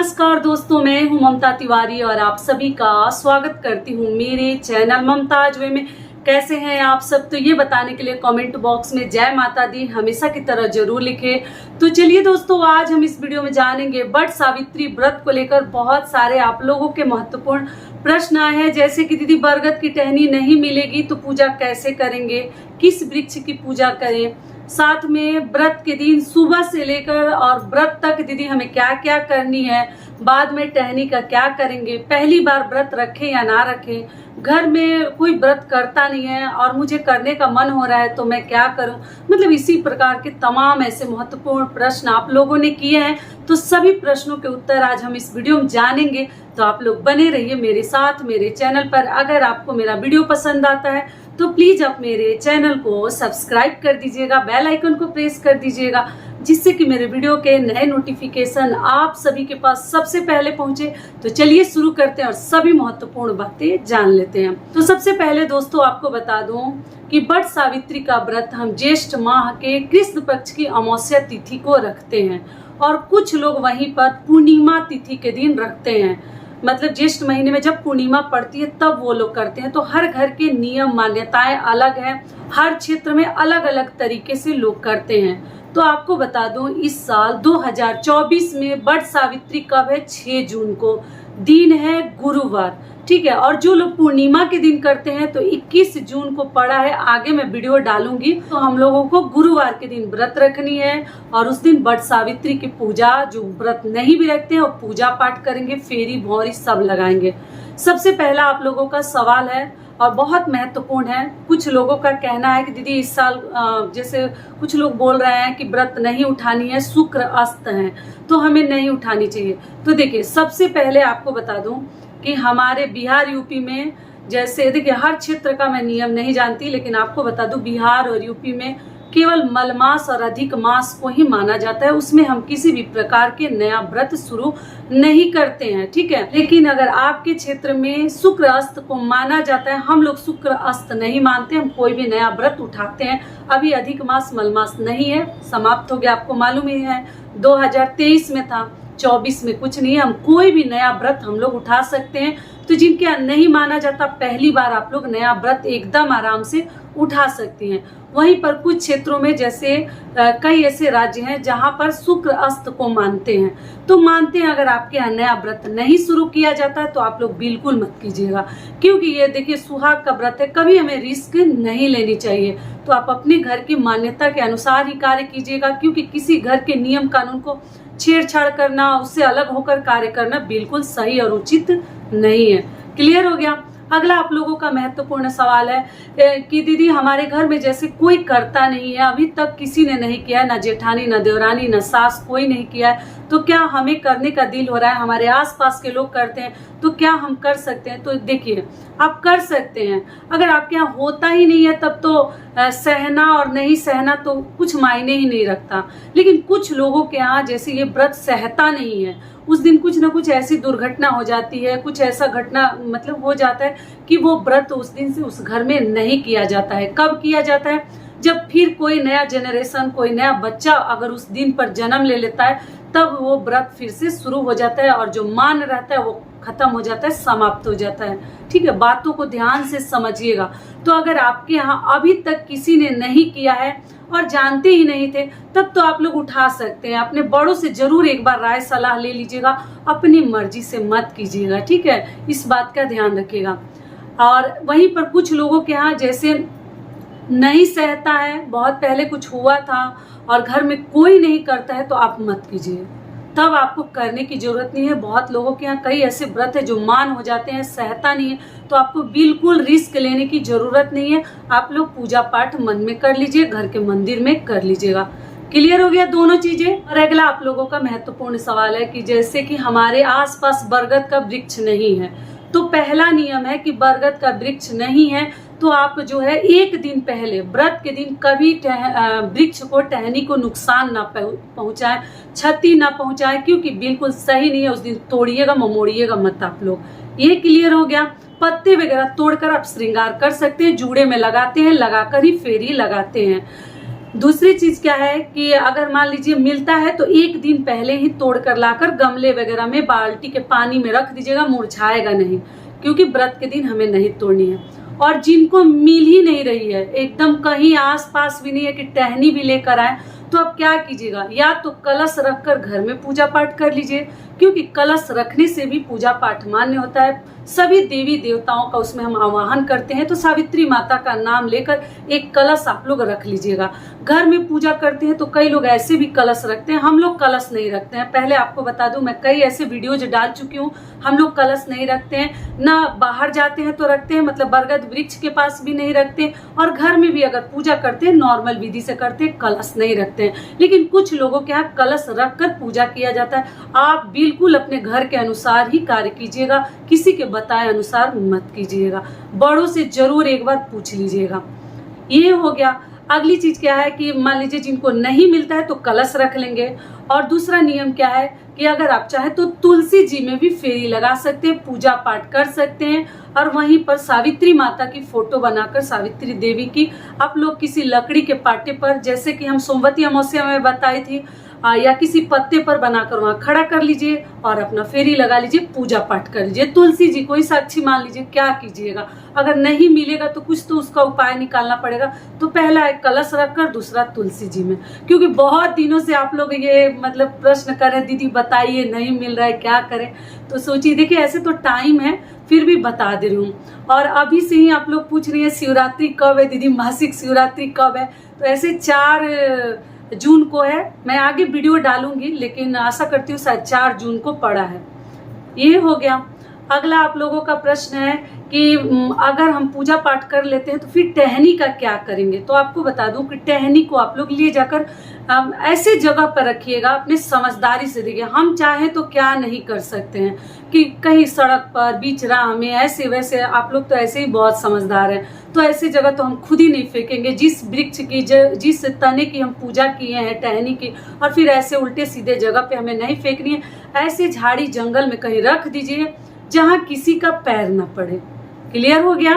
नमस्कार दोस्तों, मैं हूं ममता तिवारी और आप सभी का स्वागत करती हूं मेरे चैनल ममताज वे में। कैसे हैं आप सब? तो ये बताने के लिए कमेंट बॉक्स में जय माता दी हमेशा की तरह जरूर लिखें। तो चलिए दोस्तों, आज हम इस वीडियो में जानेंगे वट सावित्री व्रत को लेकर बहुत सारे आप लोगों के महत्वपूर्ण प्रश्न आए हैं, जैसे कि दीदी बरगद की टहनी नहीं मिलेगी तो पूजा कैसे करेंगे, किस वृक्ष की पूजा करें, साथ में व्रत के दिन सुबह से लेकर और व्रत तक दीदी हमें क्या क्या करनी है, बाद में टहनी का क्या करेंगे, पहली बार व्रत रखें या ना रखें, घर में कोई व्रत करता नहीं है और मुझे करने का मन हो रहा है तो मैं क्या करूं। मतलब इसी प्रकार के तमाम ऐसे महत्वपूर्ण प्रश्न आप लोगों ने किए हैं, तो सभी प्रश्नों के उत्तर आज हम इस वीडियो में जानेंगे। तो आप लोग बने रहिए मेरे साथ मेरे चैनल पर। अगर आपको मेरा वीडियो पसंद आता है तो प्लीज आप मेरे चैनल को सब्सक्राइब कर दीजिएगा, बेल आइकन को प्रेस कर दीजिएगा, जिससे कि मेरे वीडियो के नए नोटिफिकेशन आप सभी के पास सबसे पहले पहुंचे। तो चलिए शुरू करते हैं और सभी महत्वपूर्ण बातें जान लेते हैं। तो सबसे पहले दोस्तों आपको बता दूं कि वट सावित्री का व्रत हम ज्येष्ठ माह के कृष्ण पक्ष की अमावस्या तिथि को रखते हैं और कुछ लोग वहीं पर पूर्णिमा तिथि के दिन रखते हैं। मतलब ज्येष्ठ महीने में जब पूर्णिमा पड़ती है तब वो लोग करते हैं। तो हर घर के नियम मान्यताएं अलग हैं, हर क्षेत्र में अलग अलग तरीके से लोग करते हैं। तो आपको बता दूं इस साल 2024 में वट सावित्री कब है? 6 जून को, दिन है गुरुवार, ठीक है। और जो लोग पूर्णिमा के दिन करते हैं तो 21 जून को पड़ा है, आगे मैं वीडियो डालूंगी। तो हम लोगों को गुरुवार के दिन व्रत रखनी है और उस दिन वट सावित्री की पूजा, जो व्रत नहीं भी रखते हैं वो पूजा पाठ करेंगे, फेरी भौरी सब लगाएंगे। सबसे पहला आप लोगों का सवाल है और बहुत महत्वपूर्ण है। कुछ लोगों का कहना है कि दीदी इस साल जैसे कुछ लोग बोल रहे हैं कि व्रत नहीं उठानी है, शुक्र अस्त है तो हमें नहीं उठानी चाहिए। तो देखिए, सबसे पहले आपको बता दूं कि हमारे बिहार यूपी में, जैसे देखिए हर क्षेत्र का मैं नियम नहीं जानती, लेकिन आपको बता दूं बिहार और यूपी में केवल मलमास और अधिक मास को ही माना जाता है। उसमें हम किसी भी प्रकार के नया व्रत शुरू नहीं करते हैं, ठीक है। लेकिन अगर आपके क्षेत्र में शुक्र अस्त को माना जाता है, हम लोग शुक्र अस्त नहीं मानते, हम कोई भी नया व्रत उठाते हैं। अभी अधिक मास मलमास नहीं है, समाप्त हो गया, आपको मालूम ही है। 2023 में था, 24 में कुछ नहीं है। हम कोई भी नया व्रत हम लोग उठा सकते हैं। तो जिनके नहीं माना जाता, पहली बार आप लोग नया व्रत एकदम आराम से उठा सकती हैं। वहीं पर कुछ क्षेत्रों में जैसे कई ऐसे राज्य हैं जहां पर शुक्र अस्त को मानते हैं, तो मानते हैं। अगर आपके यहाँ नया व्रत नहीं शुरू किया जाता है तो आप लोग बिल्कुल मत कीजिएगा, क्योंकि ये देखिए सुहाग का व्रत है, कभी हमें रिस्क नहीं लेनी चाहिए। तो आप अपने घर की मान्यता के अनुसार ही कार्य कीजिएगा, क्योंकि किसी घर के नियम कानून को छेड़छाड़ करना, उससे अलग होकर कार्य करना बिल्कुल सही और उचित नहीं है। क्लियर हो गया? अगला आप लोगों का महत्वपूर्ण सवाल है कि दीदी हमारे घर में जैसे कोई करता नहीं है, अभी तक किसी ने नहीं किया, ना जेठानी ना देवरानी ना सास, कोई नहीं किया है, तो क्या हमें करने का दिल हो रहा है? हमारे आसपास के लोग करते हैं तो क्या हम कर सकते हैं? तो देखिए, आप कर सकते हैं। अगर आपके यहाँ होता ही नहीं है तब तो सहना और नहीं सहना तो कुछ मायने ही नहीं रखता। लेकिन कुछ लोगों के यहाँ जैसे ये व्रत सहता नहीं है, उस दिन कुछ ना कुछ ऐसी दुर्घटना हो जाती है, कुछ ऐसा घटना मतलब हो जाता है कि वो व्रत उस दिन से उस घर में नहीं किया जाता है। कब किया जाता है? जब फिर कोई नया जनरेशन, कोई नया बच्चा अगर उस दिन पर जन्म ले लेता है, तब वो व्रत फिर से शुरू हो जाता है और जो मान रहता है वो खत्म हो जाता है, समाप्त हो जाता है, ठीक है। बातों को ध्यान से समझिएगा। तो अगर आपके यहाँ अभी तक किसी ने नहीं किया है और जानते ही नहीं थे, तब तो आप लोग उठा सकते हैं। अपने बड़ों से जरूर एक बार राय सलाह ले लीजिएगा, अपनी मर्जी से मत कीजिएगा, ठीक है। इस बात का ध्यान रखिएगा। और वहीं पर कुछ लोगों के यहाँ जैसे नहीं सहता है, बहुत पहले कुछ हुआ था और घर में कोई नहीं करता है, तो आप मत कीजिए, तब आपको करने की जरूरत नहीं है। बहुत लोगों के यहाँ कई ऐसे व्रत है जो मान हो जाते हैं, सहता नहीं है, तो आपको बिल्कुल रिस्क लेने की जरूरत नहीं है। आप लोग पूजा पाठ मन में कर लीजिए, घर के मंदिर में कर लीजिएगा। क्लियर हो गया दोनों चीजें? और अगला आप लोगों का महत्वपूर्ण सवाल है कि जैसे कि हमारे आसपास बरगद का वृक्ष नहीं है, तो पहला नियम है कि बरगद का वृक्ष नहीं है तो आप जो है एक दिन पहले व्रत के दिन कभी वृक्ष को, टहनी को नुकसान ना पहुंचाए, क्षति ना पहुंचाए, क्योंकि बिल्कुल सही नहीं है। उस दिन तोड़िएगा ममोड़िएगा मत आप लोग। ये क्लियर हो गया? पत्ते वगैरह तोड़कर आप श्रृंगार कर सकते हैं, जूड़े में लगाते हैं, लगाकर ही फेरी लगाते हैं। दूसरी चीज क्या है कि अगर मान लीजिए मिलता है तो एक दिन पहले ही तोड़ कर लाकर गमले वगैरह में बाल्टी के पानी में रख दीजिएगा, मुरझाएगा नहीं, क्योंकि व्रत के दिन हमें नहीं तोड़नी है। और जिनको मिल ही नहीं रही है, एकदम कहीं आस पास भी नहीं है कि टहनी भी लेकर आए, तो अब क्या कीजिएगा, या तो कलश रखकर घर में पूजा पाठ कर लीजिए, क्योंकि कलश रखने से भी पूजा पाठ मान्य होता है। सभी देवी देवताओं का उसमें हम आवाहन करते हैं, तो सावित्री माता का नाम लेकर एक कलश आप लोग रख लीजिएगा। घर में पूजा करते हैं तो कई लोग ऐसे भी कलश रखते हैं, हम लोग कलश नहीं रखते हैं। पहले आपको बता दूं, मैं कई ऐसे वीडियोज डाल चुकी हूँ, हम लोग कलश नहीं रखते हैं, ना बाहर जाते हैं तो रखते हैं, मतलब बरगद वृक्ष के पास भी नहीं रखते, और घर में भी अगर पूजा करते हैं नॉर्मल विधि से करते हैं, कलश नहीं रखते हैं। लेकिन कुछ लोगों के यहाँ कलश रखकर पूजा किया जाता है। आप बिल्कुल अपने घर के अनुसार ही कार्य कीजिएगा, किसी के बताए अनुसार मत कीजिएगा। बड़ों से जरूर एक बार पूछ लीजिएगा। ये हो गया। अगली चीज क्या है कि मान लीजिए जिनको नहीं मिलता है तो कलश रख लेंगे। और दूसरा नियम क्या है कि अगर आप चाहे तो तुलसी जी में भी फेरी लगा सकते हैं, पूजा पाठ कर सकते हैं, और वहीं पर सावित्री माता की फोटो बनाकर, सावित्री देवी की, आप लोग किसी लकड़ी के पाटे पर, जैसे कि हम सोमवती अमावस्या में बताई थी, या किसी पत्ते पर बनाकर वहां खड़ा कर लीजिए और अपना फेरी लगा लीजिए, पूजा पाठ कर लीजिए। तुलसी जी को ही साक्षी मान लीजिए। क्या कीजिएगा, अगर नहीं मिलेगा तो कुछ तो उसका उपाय निकालना पड़ेगा। तो पहला एक कलश रखकर, दूसरा तुलसी जी में। क्योंकि बहुत दिनों से आप लोग ये मतलब प्रश्न कर रहे, दीदी बताइए नहीं मिल रहा है क्या करें, तो सोचिए, देखिए ऐसे तो टाइम है, फिर भी बता दे रही हूँ। और अभी से ही आप लोग पूछ रही है शिवरात्रि कब है दीदी, मासिक शिवरात्रि कब है, तो ऐसे 4 जून को है। मैं आगे वीडियो डालूंगी, लेकिन आशा करती हूँ शायद 4 जून को पड़ा है। ये हो गया। अगला आप लोगों का प्रश्न है कि अगर हम पूजा पाठ कर लेते हैं तो फिर टहनी का क्या करेंगे। तो आपको बता दूं कि टहनी को आप लोग ले जाकर ऐसे जगह पर रखिएगा, अपने समझदारी से। देखिए, हम चाहें तो क्या नहीं कर सकते हैं कि कहीं सड़क पर, बीच राह में, ऐसे वैसे, आप लोग तो ऐसे ही बहुत समझदार हैं, तो ऐसी जगह तो हम खुद ही नहीं फेंकेंगे। जिस वृक्ष की, जिस तने की हम पूजा किए हैं टहनी की, और फिर ऐसे उल्टे सीधे जगह पे हमें नहीं फेंकनी है। ऐसे झाड़ी जंगल में कहीं रख दीजिए जहां किसी का पैर न पड़े। क्लियर हो गया।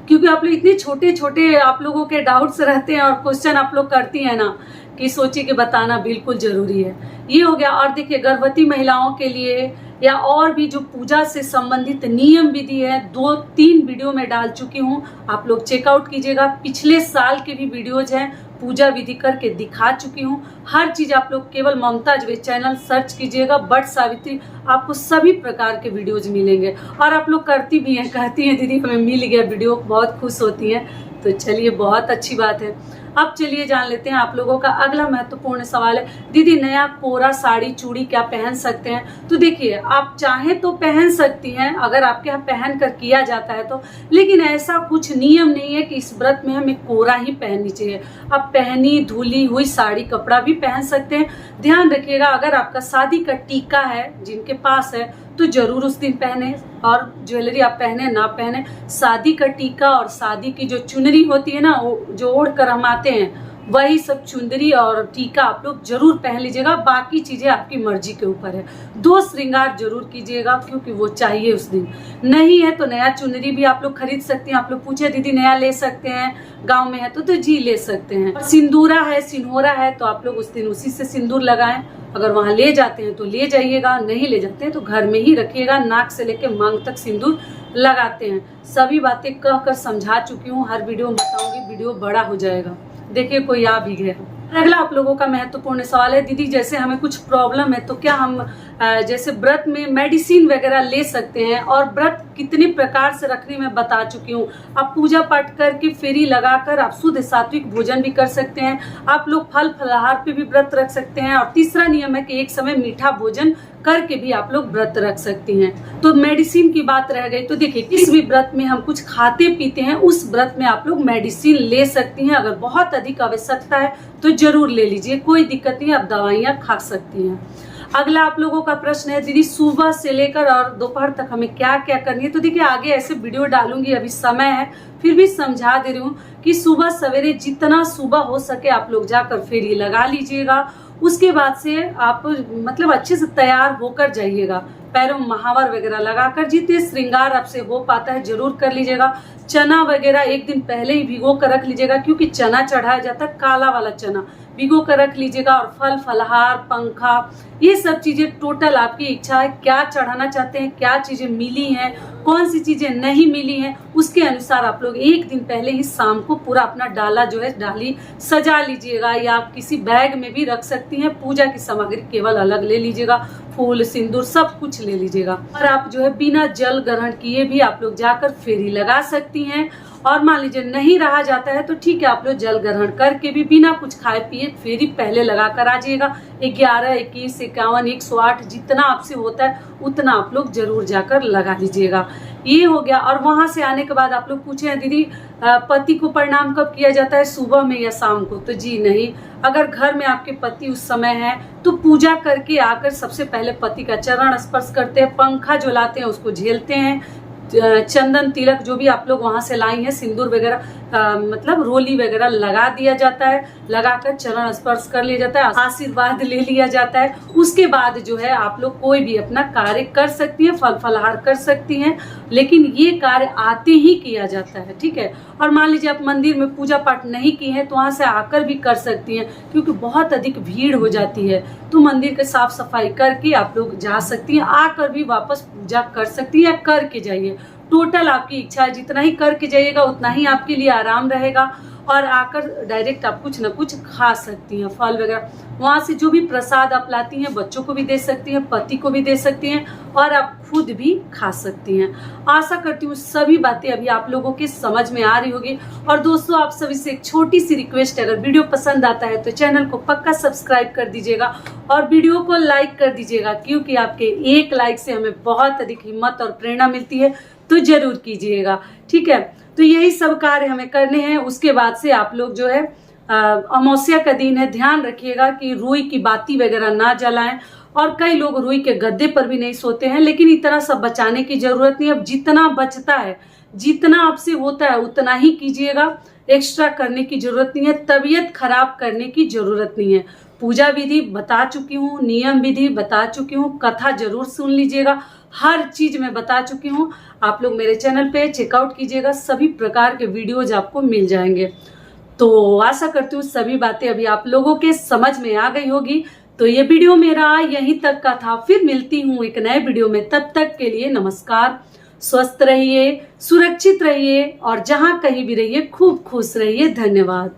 क्योंकि आप लोग इतने छोटे छोटे आप लोगों के डाउट्स रहते हैं और क्वेश्चन आप लोग करती हैं ना, कि सोचिए कि बताना बिल्कुल जरूरी है। ये हो गया। और देखिए, गर्भवती महिलाओं के लिए या और भी जो पूजा से संबंधित नियम विधि है, 2-3 वीडियो में डाल चुकी हूँ, आप लोग चेकआउट कीजिएगा। पिछले साल के भी वीडियोज हैं, पूजा विधि करके दिखा चुकी हूँ। हर चीज आप लोग केवल ममताज वे चैनल सर्च कीजिएगा, बट सावित्री, आपको सभी प्रकार के वीडियोज मिलेंगे। और आप लोग करती भी हैं, कहती हैं दीदी हमें मिल गया वीडियो, बहुत खुश होती हैं। तो चलिए, बहुत अच्छी बात है। अब चलिए जान लेते हैं आप लोगों का अगला महत्वपूर्ण सवाल है, दीदी नया कोरा साड़ी चूड़ी क्या पहन सकते हैं। तो देखिए, आप चाहें तो पहन सकती हैं, अगर आपके यहाँ पहन कर किया जाता है तो, लेकिन ऐसा कुछ नियम नहीं है कि इस व्रत में हमें कोरा ही पहननी चाहिए। आप पहनी धुली हुई साड़ी कपड़ा भी पहन सकते हैं। ध्यान रखिएगा, अगर आपका शादी का टीका है, जिनके पास है, तो जरूर उस दिन पहने, और ज्वेलरी आप पहने ना पहने, शादी का टीका और शादी की जो चुनरी होती है ना, जो ओढ़ कर हम आते हैं, वही सब चुंदरी और टीका आप लोग जरूर पहन लीजिएगा। बाकी चीजें आपकी मर्जी के ऊपर है। 2 श्रृंगार जरूर कीजिएगा, क्योंकि वो चाहिए उस दिन। नहीं है तो नया चुनरी भी आप लोग खरीद सकते हैं। आप लोग पूछे दीदी नया ले सकते हैं, गांव में है तो जी ले सकते हैं। सिंदूरा है, सिन्होरा है, तो आप लोग उस दिन उसी से सिंदूर लगाएं। अगर वहां ले जाते हैं तो ले जाइएगा, नहीं ले जाते हैं तो घर में ही रखिएगा। नाक से लेके मांग तक सिंदूर लगाते हैं। सभी बातें कहकर समझा चुकी हूँ, हर वीडियो में बताऊंगी, वीडियो बड़ा हो जाएगा। देखिए, कोई आ भी गया। अगला आप लोगों का महत्वपूर्ण सवाल है, दीदी जैसे हमें कुछ प्रॉब्लम है तो क्या हम जैसे व्रत में मेडिसिन वगैरह ले सकते हैं, और व्रत कितने प्रकार से रखने में बता चुकी हूँ। आप पूजा पाठ करके फेरी लगाकर आप शुद्ध सात्विक भोजन भी कर सकते हैं। आप लोग फल फलाहार पे भी व्रत रख सकते हैं। और तीसरा नियम है कि एक समय मीठा भोजन करके भी आप लोग व्रत रख सकती हैं। तो मेडिसिन की बात रह गई, तो देखिए, किस भी व्रत में हम कुछ खाते पीते हैं, उस व्रत में आप लोग मेडिसिन ले सकती हैं। अगर बहुत अधिक आवश्यकता है तो जरूर ले लीजिए, कोई दिक्कत नहीं, आप दवाइयाँ खा सकती हैं। अगला आप लोगों का प्रश्न है, दीदी सुबह से लेकर और दोपहर तक हमें क्या क्या करनी है। तो देखिए, आगे ऐसे वीडियो डालूंगी, अभी समय है, फिर भी समझा दे रही हूँ कि सुबह सवेरे जितना सुबह हो सके आप लोग जाकर फेरी लगा लीजिएगा। उसके बाद से आप मतलब अच्छे से तैयार होकर जाइएगा। पैरों में महावर वगैरह लगाकर जितने श्रृंगार आपसे हो पाता है जरूर कर लीजिएगा। चना वगैरह एक दिन पहले ही भिगो कर रख लीजिएगा, क्योंकि चना चढ़ाया जाता है, काला वाला चना भिगो कर रख लीजिएगा। और फल फलहार पंखा ये सब चीजें टोटल आपकी इच्छा है, क्या चढ़ाना चाहते हैं, क्या चीजें मिली हैं, कौन सी चीजें नहीं मिली हैं, उसके अनुसार आप लोग एक दिन पहले ही शाम को पूरा अपना डाला जो है डाली सजा लीजिएगा, या आप किसी बैग में भी रख सकती हैं। पूजा की सामग्री केवल अलग ले लीजिएगा, फूल सिंदूर सब कुछ ले लीजिएगा। और आप जो है बिना जल ग्रहण किए भी आप लोग जाकर फेरी लगा सकती हैं। और मान लीजिए नहीं रहा जाता है तो ठीक है, आप लोग जल ग्रहण करके भी बिना कुछ खाए पिए फेरी पहले लगा कर आ जाइएगा। 11, 21, 51, 108 जितना आपसे होता है उतना आप लोग जरूर जाकर लगा लीजिएगा। ये हो गया। और वहां से आने के बाद आप लोग पूछे हैं दीदी पति को प्रणाम कब किया जाता है, सुबह में या शाम को? तो जी नहीं, अगर घर में आपके पति उस समय है तो पूजा करके आकर सबसे पहले पति का चरण स्पर्श करते हैं, पंखा जो लाते हैं उसको झेलते हैं, चंदन तिलक जो भी आप लोग वहां से लाई हैं, सिंदूर वगैरह मतलब रोली वगैरह लगा दिया जाता है, लगाकर चरण स्पर्श कर लिया जाता है, आशीर्वाद ले लिया जाता है। उसके बाद जो है आप लोग कोई भी अपना कार्य कर सकती हैं, फल फलहार कर सकती हैं, लेकिन ये कार्य आते ही किया जाता है, ठीक है। और मान लीजिए आप मंदिर में पूजा पाठ नहीं की है तो वहां से आकर भी कर सकती हैं, क्योंकि बहुत अधिक भीड़ हो जाती है तो मंदिर के साफ सफाई करके आप लोग जा सकती हैं, आकर भी वापस पूजा कर सकती हैं या करके जाइए। टोटल आपकी इच्छा है, जितना ही करके जाइएगा उतना ही आपके लिए आराम रहेगा। और आकर डायरेक्ट आप कुछ न कुछ खा सकती हैं, फल वगैरह वहां से जो भी प्रसाद आप लाती हैं बच्चों को भी दे सकती हैं, पति को भी दे सकती हैं, और आप खुद भी खा सकती हैं। आशा करती हूँ सभी बातें अभी आप लोगों के समझ में आ रही होगी। और दोस्तों आप सभी से एक छोटी सी रिक्वेस्ट है, अगर वीडियो पसंद आता है तो चैनल को पक्का सब्सक्राइब कर दीजिएगा और वीडियो को लाइक कर दीजिएगा, क्योंकि आपके एक लाइक से हमें बहुत अधिक हिम्मत और प्रेरणा मिलती है, तो जरूर कीजिएगा, ठीक है। तो यही सब कार्य हमें करने हैं। उसके बाद से आप लोग जो है अमावस्या का दिन है, ध्यान रखिएगा कि रुई की बाती वगैरह ना जलाएं। और कई लोग रुई के गद्दे पर भी नहीं सोते हैं, लेकिन इतना सब बचाने की जरूरत नहीं है। अब जितना बचता है, जितना आपसे होता है उतना ही कीजिएगा, एक्स्ट्रा करने की जरूरत नहीं है, तबीयत खराब करने की जरूरत नहीं है। पूजा विधि बता चुकी हूँ, नियम विधि बता चुकी हूँ, कथा जरूर सुन लीजिएगा, हर चीज मैं बता चुकी हूँ। आप लोग मेरे चैनल पे चेकआउट कीजिएगा, सभी प्रकार के वीडियोज आपको मिल जाएंगे। तो आशा करती हूँ सभी बातें अभी आप लोगों के समझ में आ गई होगी। तो ये वीडियो मेरा यहीं तक का था, फिर मिलती हूँ एक नए वीडियो में। तब तक के लिए नमस्कार, स्वस्थ रहिए, सुरक्षित रहिए और जहाँ कहीं भी रहिए खूब खुश रहिए। धन्यवाद।